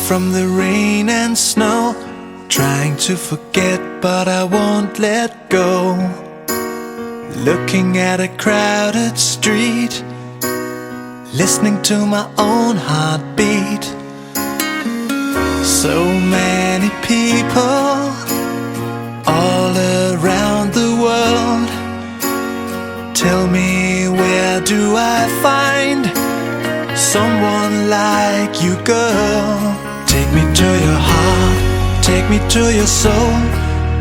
from the rain and snow, trying to forget but I won't let go. Looking at a crowded street, listening to my own heartbeat. So many people all around the world. Tell me, where do I find someone like you, girl? Take me to your heart, take me to your soul.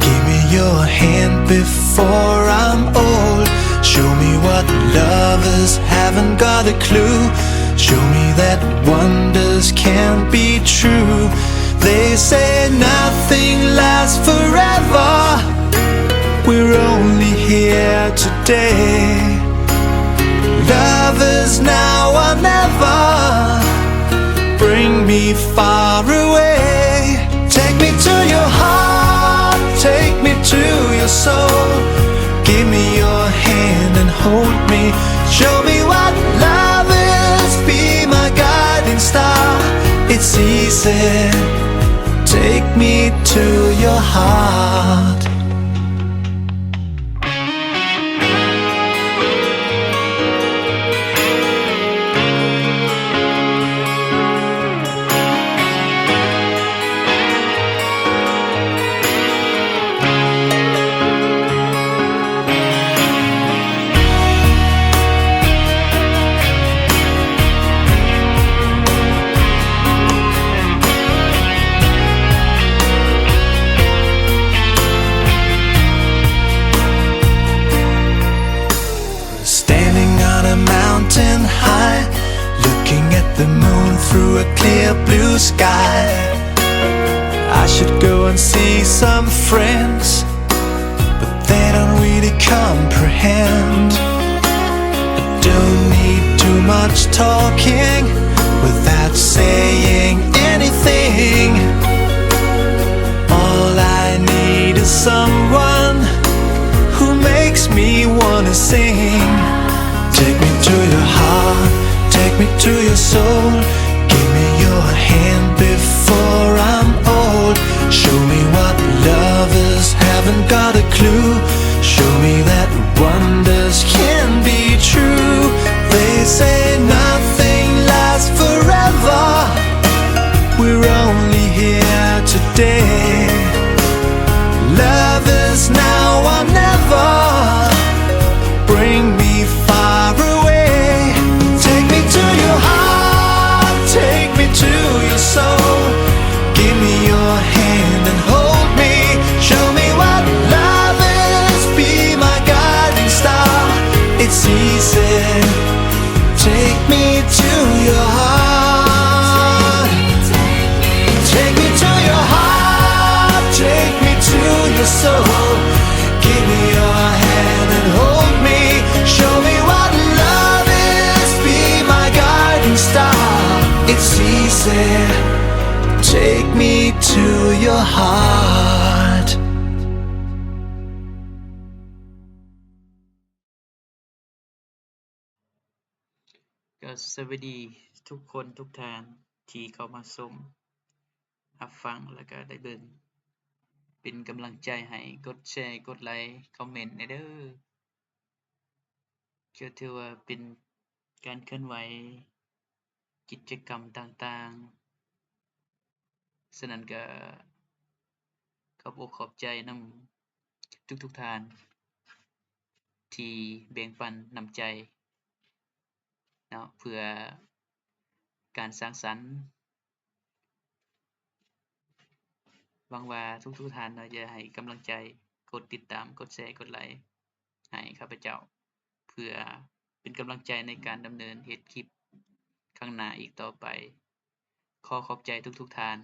Give me your hand before I'm old. Show me what lovers haven't got a clue. Show me that wonders can't be true. They say nothing lasts forever. We're only here today. Lovers now or never. Bring me far away. Take me to your heart, take me to your soul. Give me your hand and hold me. Show me what love is, be my guiding star. It's easy. Take me to your heart. Mountain high, looking at the moon through a clear blue sky. I should go and see some friends, but they don't really comprehend. I don't need too much talking without saying anything. All I need is someone who makes me wanna sing. Take me to your heart, take me to your soul. Give me your hand before I'm old. Show me what lovers haven't got a clue. Show me that wonders can be true. They say nothing lasts forever. We're only here today. Lovers now or never. Bring me far away. Take me to your heart, take me to your soul. Give me your hand and hold me. Show me what love is, be my guiding star. It's easy. Take me to your heart. Take me to your heart, take me to your soul. Give me your hand and hold me. Show me what love is, be my guiding star. It's easy. Take me to your heart. ก็สวัสดีทุกคนทุกท่านที่เข้ามาชมรับฟังแล้วก็ได้เบิ่งเป็นกำลังใจให้กดแชร์กดไลค์คอมเมนต์เด้อก็ถือว่าเป็นการเคลื่อนไหวกิจกรรมต่างๆฉะนั้นก็ขอบอกขอบใจนำทุกๆท่านที่แบ่งปันน้ำใจเนาะเพื่อการสร้างสรรค์หวังว่าทุกๆท่านเนาะจะให้กำลังใจกดติดตามกดแชร์กดไลค์ให้ข้าพเจ้าเพื่อเป็นกำลังใจในการดำเนินเฮ็ดคลิปข้างหน้าอีกต่อไปขอขอบใจทุกๆท่าน